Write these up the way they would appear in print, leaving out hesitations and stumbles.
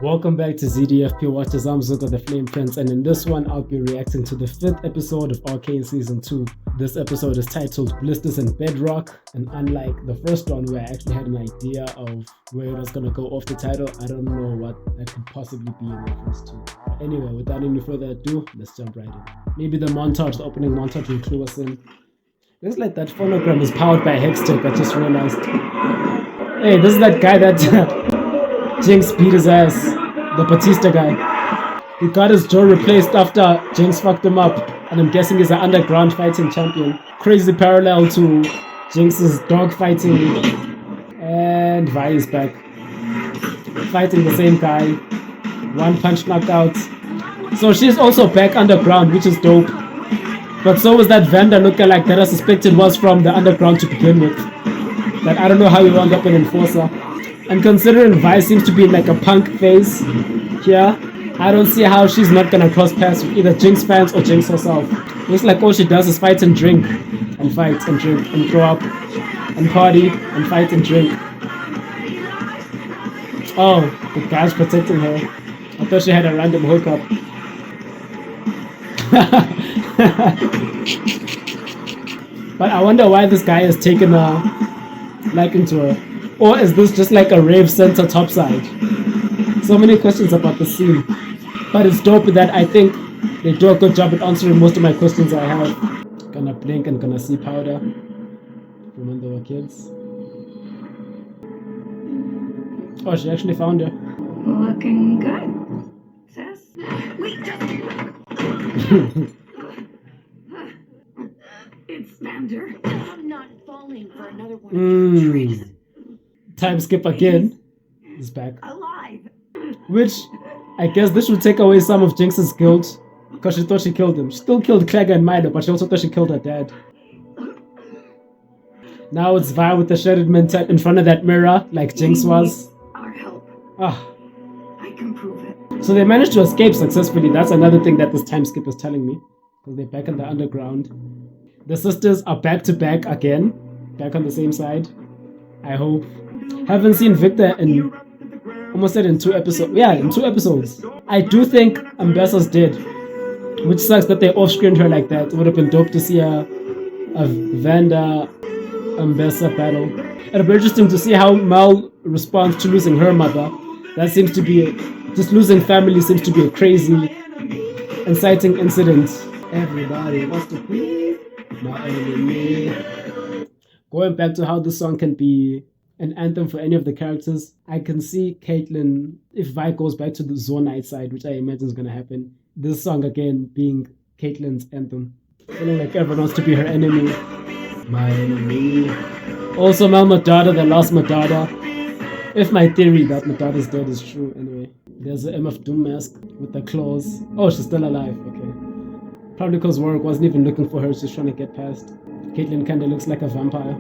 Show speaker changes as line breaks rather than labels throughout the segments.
Welcome back to ZDFP Watchers. I'm Zuko the Flame Prince, and in this one I'll be reacting to the 5th episode of ARCANE Season 2. This episode is titled Blisters and Bedrock, and unlike the first one where I actually had an idea of where it was going to go off the title, I don't know what that could possibly be in reference to. Anyway, without any further ado, let's jump right in. Maybe the opening montage will clue us in. Looks like that phonogram is powered by Hextech, I just realized. Hey, this is that guy that Jinx beat his ass, the Batista guy. He got his jaw replaced after Jinx fucked him up, and I'm guessing he's an underground fighting champion. Crazy parallel to Jinx's dog fighting, and Vi is back. Fighting the same guy, one punch knockout. So she's also back underground, which is dope. But so was that Vander lookalike that I suspected was from the underground to begin with. That I don't know how he wound up in Enforcer. And considering Vi seems to be in like a punk phase here, I don't see how she's not gonna cross paths with either Jinx fans or Jinx herself. Looks like all she does is fight and drink, and fight and drink, and grow up, and party, and fight and drink. Oh, the guy's protecting her. I thought she had a random hookup. But I wonder why this guy has taken a liking to her. Or is this just like a rave center topside? So many questions about the scene. But it's dope that I think they do a good job at answering most of my questions I have. Gonna blink and gonna see powder from when they were kids. Oh, she actually found her.
Looking good, sis. Wait, it's Vander. I'm not falling for another one of your tricks.
Time skip again. He's back.
Alive.
Which, I guess this would take away some of Jinx's guilt. Because she thought she killed him. She still killed Clagger and Milo, but she also thought she killed her dad. Now it's Vi with the shredded mental in front of that mirror, like Jinx was.
Our help.
Ah.
I can prove it.
So they managed to escape successfully. That's another thing that this time skip is telling me. Because they're back in the underground. The sisters are back to back again. Back on the same side. I hope. Haven't seen Viktor in almost said in 2 episodes. Yeah, in 2 episodes. I do think Ambessa's dead. Which sucks that they off-screened her like that. It would have been dope to see a Vander Ambessa battle. It'll be interesting to see how Mal responds to losing her mother. That seems to be just losing family seems to be a crazy inciting incident. Everybody wants to be my enemy. Going back to how this song can be an anthem for any of the characters, I can see Caitlyn, if Vi goes back to the Zonite side, which I imagine is going to happen, this song again being Caitlyn's anthem. Feeling like everyone wants to be her enemy. My enemy. Also, Mel Madada, the last Madada. If my theory that Madada's dead is true, anyway. There's the MF Doom mask with the claws. Oh, she's still alive, okay. Probably because Warwick wasn't even looking for her, she's trying to get past. Caitlyn kinda looks like a vampire.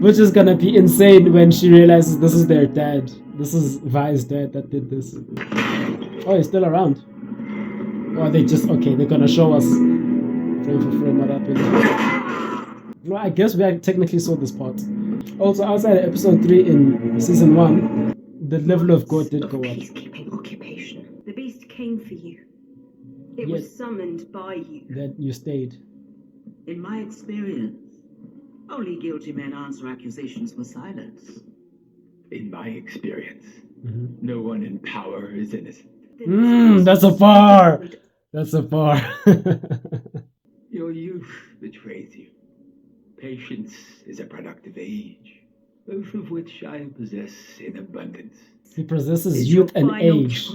Which is gonna be insane when she realizes this is their dad. This is Vi's dad that did this. Oh, he's still around. Or they just, okay, they're gonna show us frame for frame what happened. Well, I guess we technically saw this part. Also, outside of episode 3 in season 1, the level of God did go up.
Peacekeeping occupation. The beast came for you. It was summoned by you.
That you stayed.
In my experience, only guilty men answer accusations with silence.
In my experience, no one in power is innocent.
That's a bar! That's a bar.
Your youth betrays you. Patience is a productive age, both of which I possess in abundance.
He possesses youth and age.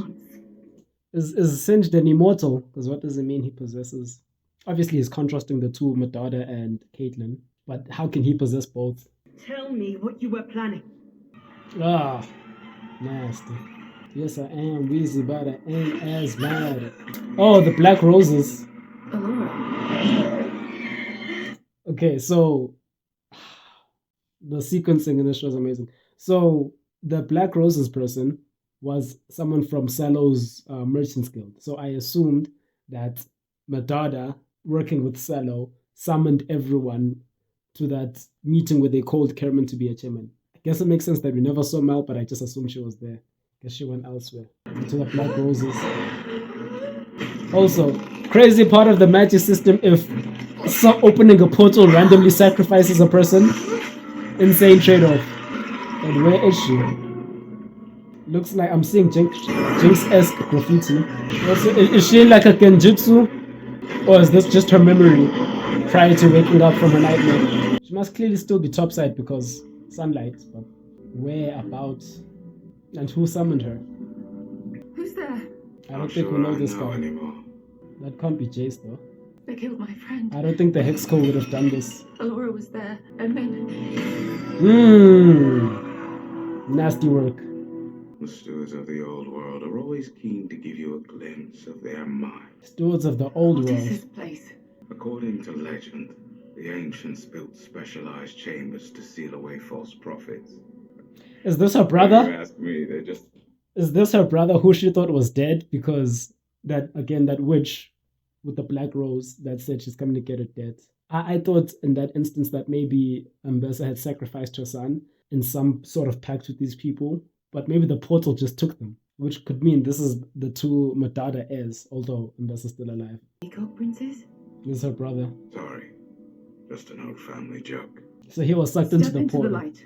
Is Singed an immortal? Because what does it mean he possesses? Obviously, he's contrasting the two, Madada and Caitlyn. But how can he possess both?
Tell me what you were planning.
Ah, nasty. Yes, I am wheezy, but I ain't as mad. Oh, the black roses. Okay, so the sequencing in this show is amazing. So the black roses person was someone from Salo's Merchants Guild. So I assumed that Madada, working with Salo, summoned everyone to that meeting where they called Kerman to be a chairman. I guess it makes sense that we never saw Mel, but I just assumed she was there. Guess she went elsewhere. To the Black Roses. Also, crazy part of the magic system, if opening a portal randomly sacrifices a person, insane trade-off. And where is she? Looks like I'm seeing Jinx-esque graffiti. Also, is she like a genjutsu? Or is this just her memory prior to waking up from her nightmare? She must clearly still be topside because sunlight, but where about? And who summoned her?
Who's there?
I don't think we know this guy.
Anymore.
That can't be Jayce though.
They killed my friend.
I don't think the Hex Code would have done this.
Alora was there, and then...
Nasty work.
The stewards of the old world are always keen to give you a glimpse of their mind.
Stewards of the old
What
world.
is this place?
According to legend, the ancients built specialized chambers to seal away false prophets.
Is this her
You
brother?
ask me, they're just...
Is this her brother who she thought was dead? Because that witch with the black rose that said she's coming to get her dead. I thought in that instance that maybe Ambessa had sacrificed her son in some sort of pact with these people, but maybe the portal just took them, which could mean this is the two Madada heirs, although Ambessa's still alive.
Peacock Princess?
This is her brother.
Sorry, just an old family joke.
So he was sucked into the portal.
light.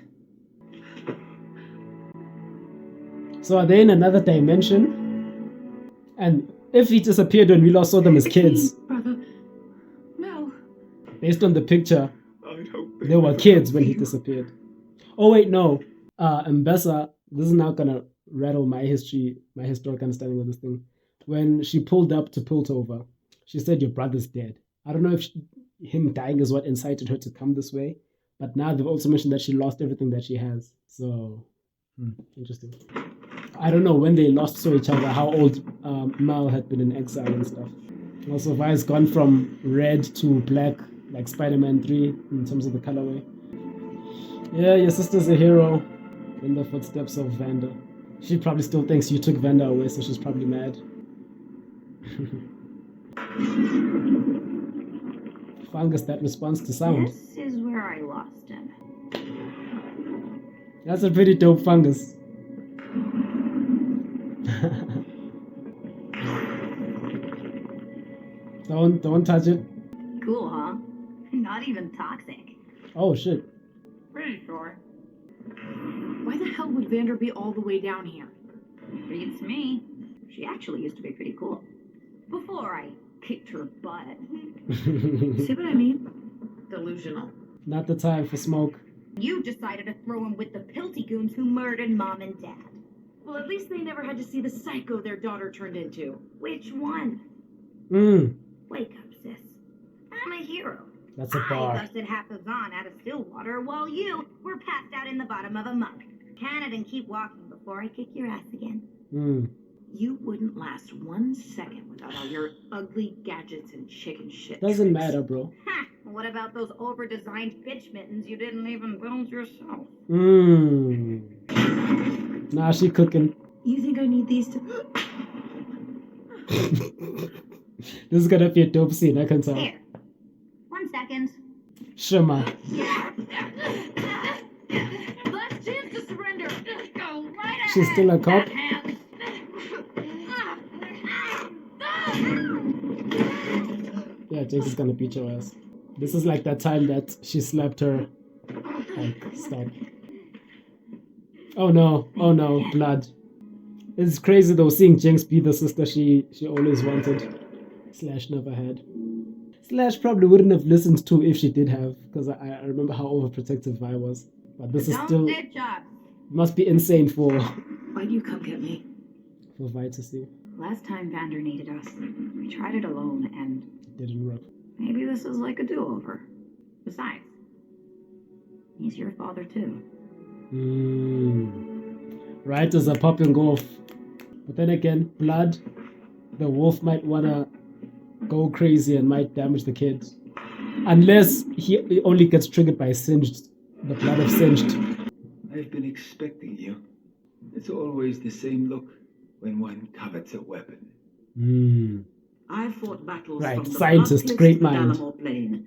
So are they in another dimension? And if he disappeared when we last saw them as kids,
Brother. Mel.
based on the picture,
I'd hope
they were kids when he disappeared. Oh wait, no. Ambessa, this is now gonna rattle my historic understanding of this thing. When she pulled up to Piltovan, she said, "Your brother's dead." I don't know if him dying is what incited her to come this way, but now they've also mentioned that she lost everything that she has. So, interesting. I don't know when they last saw each other, how old Mal had been in exile and stuff. Also, Vi's gone from red to black, like Spider-Man 3 in terms of the colorway. Yeah, your sister's a hero in the footsteps of Vander. She probably still thinks you took Vander away, so she's probably mad. Fungus that responds to sound.
This is where I lost him.
That's a pretty dope fungus. Don't touch it.
Cool, huh? Not even toxic.
Oh shit.
Pretty sure.
Why the hell would Vander be all the way down here?
Beats me. She actually used to be pretty cool. Before I kicked her butt.
See what I mean? Delusional.
Not the time for smoke.
You decided to throw him with the Pilty goons who murdered Mom and Dad.
Well, at least they never had to see the psycho their daughter turned into.
Which one? Wake up, sis. I'm a hero.
That's a
I
bar.
busted half of Zahn out of Stillwater while you were passed out in the bottom of a muck. Can it and keep walking before I kick your ass again.
You wouldn't last 1 second without all your ugly gadgets and chicken shit.
Doesn't
tricks.
matter, bro.
Ha! What about those over-designed bitch mittens you didn't even build yourself?
Nah, she cooking.
You think I need these to...
This is gonna be a dope scene, I can tell.
Here. 1 second.
Shema.
Last chance to surrender.
Go right ahead.
She's still a cop? Yeah, Jayce is gonna beat your ass. This is like that time that she slapped her. Like, stop. Oh no, blood. It's crazy though, seeing Jinx be the sister she always wanted. / never had. / probably wouldn't have listened to if she did have, because I remember how overprotective Vi was. But this is still... Must be insane for
Why'd you come get me?
Vi to see.
Last time Vander needed us, we tried it alone, and
Didn't work.
maybe this is like a do-over. Besides, he's your father too.
Right as a popping off. But then again, blood, the wolf might wanna go crazy and might damage the kid. Unless he only gets triggered by singed, the blood of singed.
I've been expecting you. It's always the same look when one covets a weapon.
I fought battles
Right,
from the
scientist,
Blood Cliffs
great
to the
mind.
Dalamo Plain.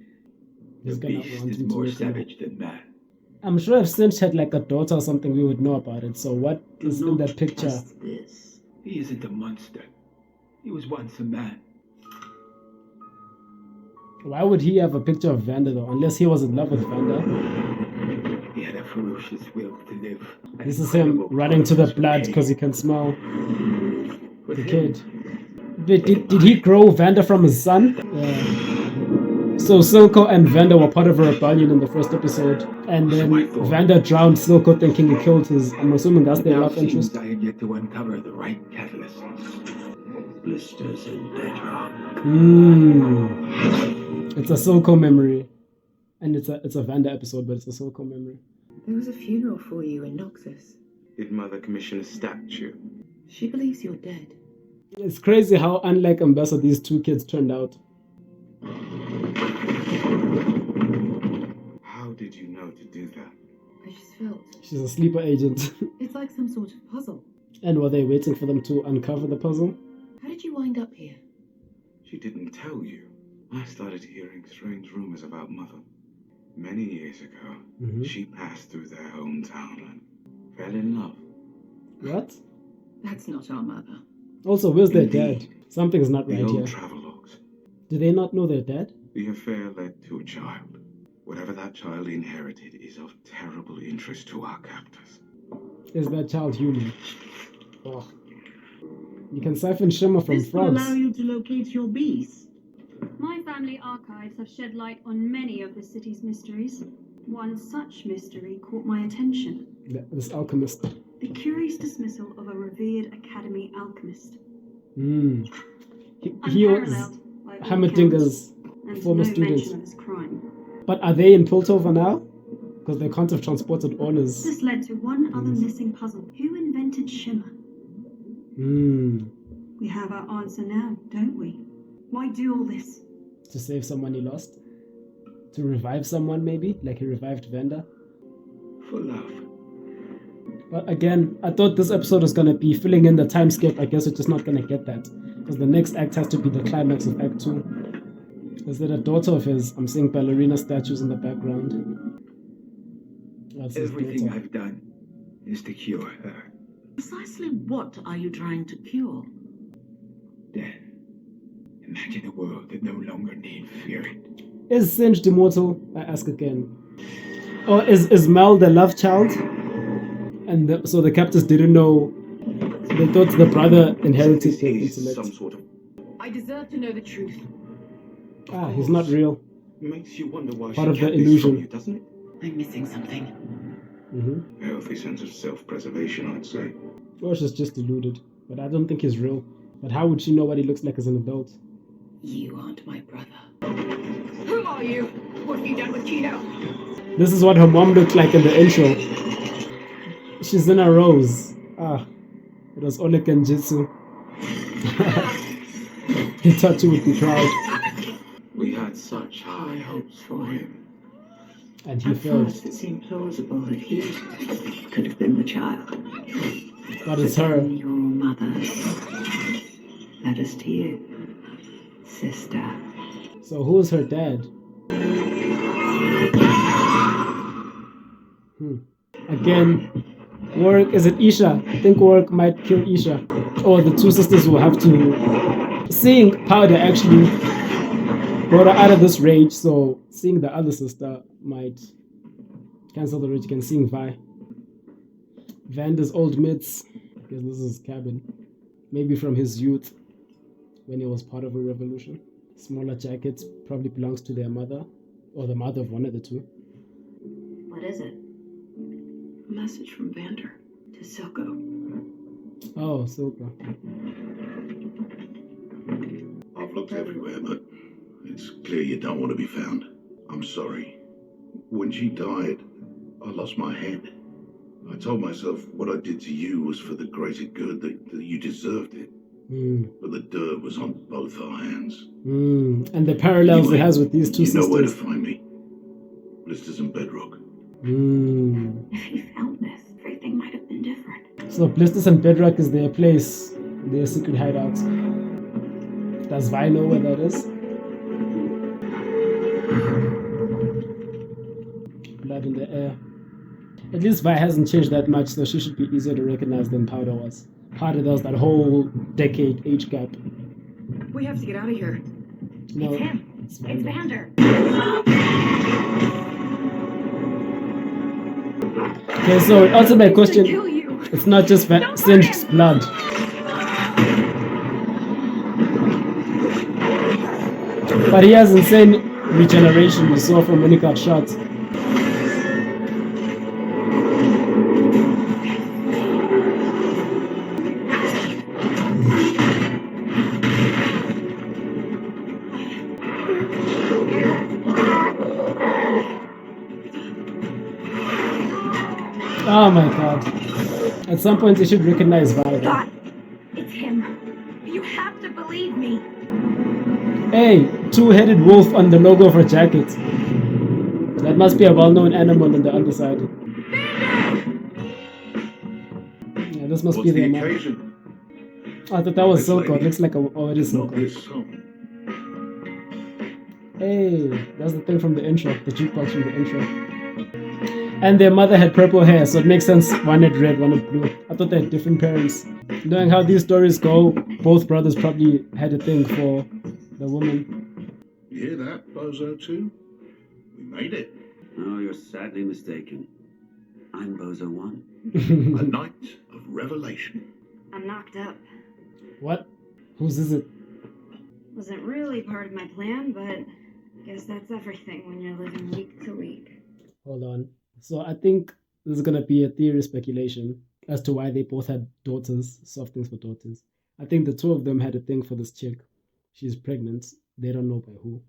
The
He's gonna
beast
want
is
him to
more
look him up.
savage than man.
I'm sure if Cinch had like a daughter or something, we would know about it. So what is in that picture?
Test this.
He isn't a monster. He was once a man.
Why would he have a picture of Vander though? Unless he was in love with Vander.
He had a ferocious will to live.
This is him running to the blood because he can smell the kid. Did he grow Vander from his son? Yeah. So Silco and Vander were part of a rebellion in the first episode, and then Vander drowned Silco thinking he killed his. I'm assuming that's their love interest.
I had yet to uncover the right catalyst.
Blisters and bedrock.
It's a Silco memory, and it's a Vander episode, but it's a Silco memory.
There was a funeral for you in Noxus.
Did Mother commission a statue?
She believes you're dead.
It's crazy how unlike Ambessa these two kids turned out.
How did you know to do that?
I just felt.
She's a sleeper agent.
It's like some sort of puzzle.
And were they waiting for them to uncover the puzzle?
How did you wind up here?
She didn't tell you. I started hearing strange rumors about Mother. Many years ago, she passed through their hometown and fell in love.
What?
That's not our mother.
Also, where's their
Indeed.
dad? Something's not
The
right
old
here.
travelogues.
Do they not know their dad?
The affair led to a child. Whatever that child inherited is of terrible interest to our captors.
Is that child human? Oh. You can siphon shimmer from
This will
frogs.
allow you to locate your beast.
My family archives have shed light on many of the city's mysteries. One such mystery caught my attention.
This alchemist.
The curious dismissal of a revered academy alchemist.
He was
Unparalleled by all
Hammerdinger's
accounts, and
former
no
student.
mention of his crime.
But are they in Piltover now? Because they can't have transported honors.
This led to one other missing puzzle. Who invented Shimmer? We have our answer now, don't we? Why do all this?
To save someone he lost? To revive someone maybe? Like he revived Vander?
For love.
But again, I thought this episode was going to be filling in the time skip. I guess we're just not going to get that. Because the next act has to be the climax of Act 2. Is that a daughter of his? I'm seeing ballerina statues in the background. That's his
Everything
daughter.
I've done is to cure her.
Precisely what are you trying to cure?
Death. Imagine a world that no longer need fear it.
Is Singed immortal? I ask again. Or is Mel the love child? And so the captors didn't know. They thought the brother inherited
This
the
is
intellect.
some sort of
I deserve to know the truth.
Ah, he's not real.
makes you wonder why
Part
she
of the
kept this
illusion.
from you, doesn't it?
I'm missing something.
A healthy sense of self-preservation, I'd say.
Or she's just deluded. But I don't think he's real. But how would she know what he looks like as an adult?
You aren't my brother. Who are you? What have you done with Kino?
This is what her mom looked like in the intro. She's in a rose. Ah, it was Ole Genjutsu. He thought she would be proud.
We had such high hopes for him.
And he
At
failed.
first, it seemed plausible that he could have been the child.
But it's her.
Your mother led us to you, sister.
So who's her dad? Again, Warwick, is it Isha? I think Warwick might kill Isha. Or the two sisters will have to... Seeing Powder actually brought her out of this rage, so seeing the other sister might cancel the rage again. Seeing Vi. Vander's old mitts. I guess this is his cabin. Maybe from his youth, when he was part of a revolution. Smaller jackets probably belongs to their mother, or the mother of one of the two.
What is it?
A message from Vander to Silco.
Oh, Silka.
I've looked everywhere, but it's clear you don't want to be found. I'm sorry. When she died, I lost my head. I told myself what I did to you was for the greater good, that you deserved it. But the dirt was on both our hands.
And the parallels it has with these two
You know where to
sisters.
find me. Blisters and Bedrock.
If he found this, everything might have been different.
So Blisters and Bedrock is their place, their secret hideout. Does Vi know where that is? Blood in the air. At least Vi hasn't changed that much, so she should be easier to recognize than Powder was. Powder, there was that whole decade age gap.
We have to get out of here.
No,
It's him.
it's
It's
Vander.
Vander.
Okay, so answer my question.
Kill you.
It's not just Singed's blood. But he has insane regeneration, we saw from when he got shot. Oh my god. At some point you should recognize Vander.
God, it's him. You have to believe me.
Hey, two-headed wolf on the logo of her jacket. That must be a well-known animal on the underside. Yeah, this must be the amount.
occasion?
I thought that was so good. Looks like it is so
Not
good.
this song.
Hey, that's the thing from the intro, the jukebox from the intro. And their mother had purple hair, so it makes sense one had red, one had blue. I thought they had different parents. Knowing how these stories go, both brothers probably had a thing for the woman.
You hear that, Bozo 2? We made it.
Oh, you're sadly mistaken. I'm Bozo 1.
A night of revelation.
I'm knocked up.
What? Whose is it?
Wasn't really part of my plan, but I guess that's everything when you're living week to week.
Hold on. So I think this is gonna be a theory speculation as to why they both had daughters, soft things for daughters. I think the two of them had a thing for this chick. She's pregnant. They don't know by who.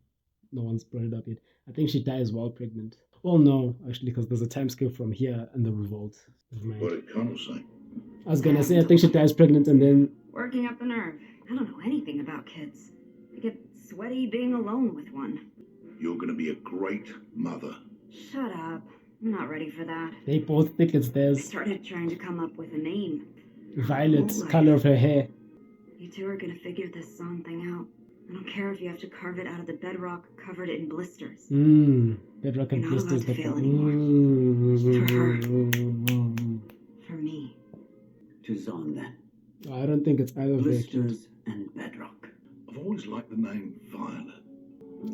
No one's brought it up yet. I think she dies while pregnant. Well, no, actually, because there's a time skip from here and the revolt. Never mind.
What did Connell say?
I was gonna say I think she dies pregnant and then
Working up the nerve. I don't know anything about kids. I get sweaty being alone with one.
You're going to be a great mother.
Shut up. I'm not ready for that.
they both think it's
I
theirs.
started trying to come up with a name.
Violet, color of her hair.
You two are gonna figure this song thing out. I don't care if you have to carve it out of the bedrock covered it in blisters.
Bedrock and
You're not allowed
blisters.
to fail For me.
To Zon then.
I don't think it's either of them.
Blisters and bedrock.
I've always liked the name Violet.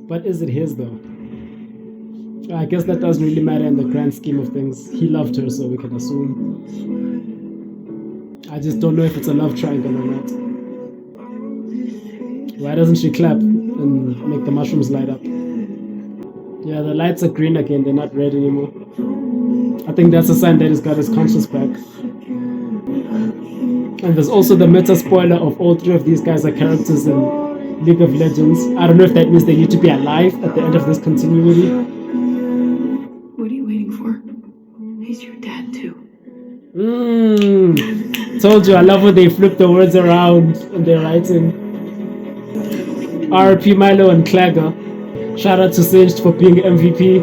But is it his though? I guess that doesn't really matter in the grand scheme of things. He loved her, so we can assume. I just don't know if it's a love triangle or not. Why doesn't she clap and make the mushrooms light up? Yeah, the lights are green again, they're not red anymore. I think that's a sign that he's got his conscience back. And there's also the meta spoiler of all three of these guys are characters in League of Legends. I don't know if that means they need to be alive at the end of this continuity.
What are you waiting for? He's your dad too.
Told you, I love when they flip the words around in their writing. RP Milo and Clagger. Shout out to Singed for being MVP.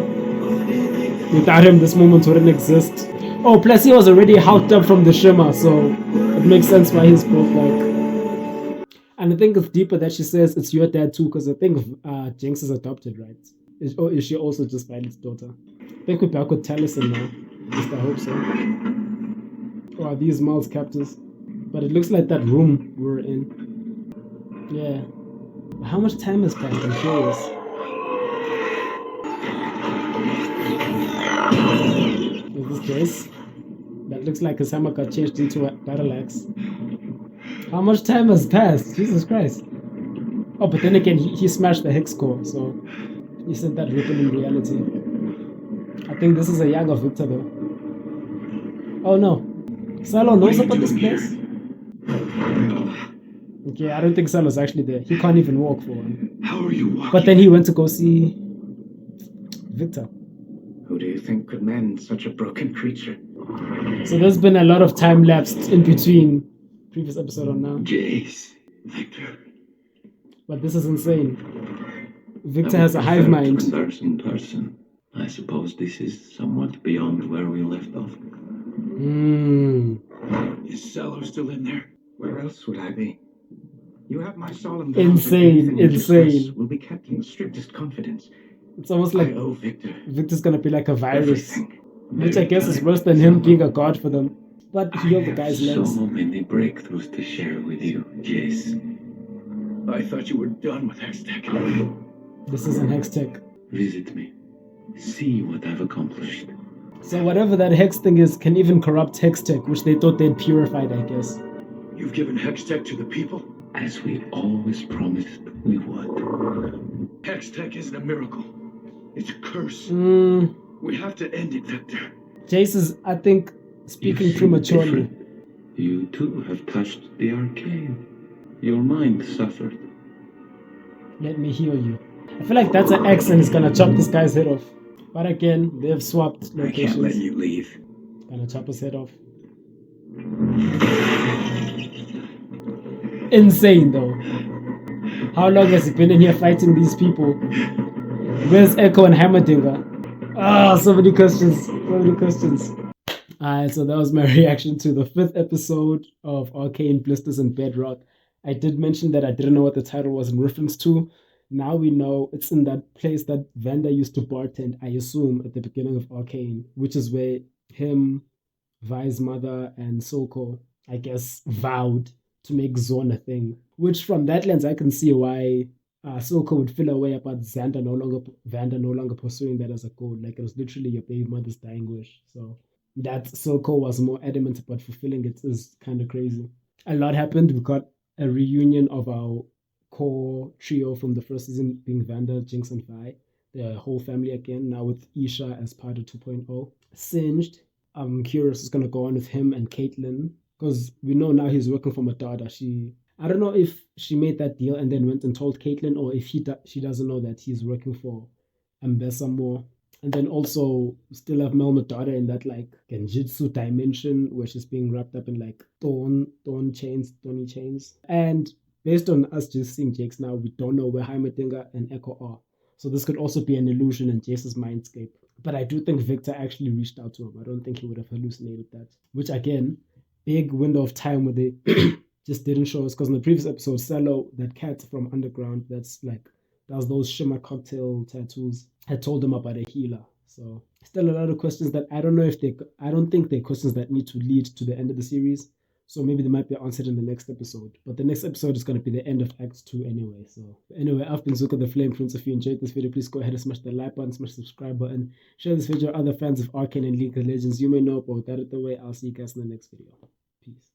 Without him, this moment wouldn't exist. Oh, plus he was already hulked up from the shimmer, so it makes sense why he's both like. And I think it's deeper that she says it's your dad too, because I think Jinx is adopted, right? Or is she also just Violet's daughter? I think we're back with Taliesin now. At least I hope so. Or are these Mal's captors? But it looks like that room we were in. Yeah. How much time has passed? I'm curious. Is this Jayce? That looks like his hammer got changed into a battle axe. How much time has passed? Jesus Christ. Oh, but then again, he smashed the Hex core, so he sent that ripple in reality. I think this is a younger Viktor though. Oh no. Salo knows about this place? Okay, I don't think Salo's actually there. He can't even walk for one.
How are you walking?
But then he went to go see Viktor.
Who do you think could mend such a broken creature?
So there's been a lot of time lapsed in between previous episode on now.
Jayce. Viktor.
But this is insane. Viktor has a hive mind.
Members in person. I suppose this is somewhat beyond where we left off.
Is Salo still in there? Where else would I be? You have my solemn
Insane, insane.
Will be kept in the strictest confidence.
It's almost like
I owe Viktor
Victor's gonna be like a virus.
everything.
Which I guess is worse than him being a god for them. But he healed the guy's
so
legs.
many breakthroughs to share with you, Jayce.
I thought you were done with Hextech.
This isn't Hextech.
Visit me. See what I've accomplished.
So whatever that hex thing is can even corrupt Hextech, which they thought they'd purified, I guess.
You've given Hextech to the people?
As we always promised we would.
Hextech isn't a miracle. It's a curse. We have to end it, Viktor.
Jayce is, I think, speaking prematurely.
You too have touched the arcane. Your mind suffered.
Let me heal you. I feel like that's an X and it's gonna chop this guy's head off. But again, they've swapped locations.
I can't let you leave.
Gonna chop his head off. Insane though. How long has he been in here fighting these people? Where's Echo and Hammerdinger? Ah, so many questions. So many questions. Alright, so that was my reaction to the 5th episode of ARCANE, Blisters, and Bedrock. I did mention that I didn't know what the title was in reference to. Now we know it's in that place that Vander used to bartend, I assume, at the beginning of ARCANE, which is where him, Vi's mother, and Soko, I guess, vowed to make Zorn a thing. Which, from that lens, I can see why Soko would feel away about Vander no longer pursuing that as a goal. Like, it was literally your baby mother's dying wish. So that Soko was more adamant about fulfilling it is kind of crazy. A lot happened. We got a reunion of our core trio from the first season, being Vander, Jinx, and Vi. The whole family again, now with Isha as part of 2.0. Singed. I'm curious what's going to go on with him and Caitlyn, because we know now he's working for Madada. I don't know if she made that deal and then went and told Caitlyn, or if she doesn't know that he's working for Ambessa more. And then also still have Mel Madada in that like Genjutsu dimension where she's being wrapped up in like thorny chains. And based on us just seeing Jayce now, we don't know where Heimerdinger and Echo are. So this could also be an illusion in Jayce's mindscape. But I do think Viktor actually reached out to him. I don't think he would have hallucinated that. Which again, big window of time where they just didn't show us. Because in the previous episode, Salo, that cat from Underground, does those shimmer cocktail tattoos, had told him about a healer. So still a lot of questions that I don't think they're questions that need to lead to the end of the series. So maybe they might be answered in the next episode. But the next episode is going to be the end of Act 2 anyway. So anyway, I've been Zuko the Flame Prince. If you enjoyed this video, please go ahead and smash the like button, smash the subscribe button. Share this video with other fans of ARCANE and League of Legends you may know about. That is the way. I'll see you guys in the next video. Peace.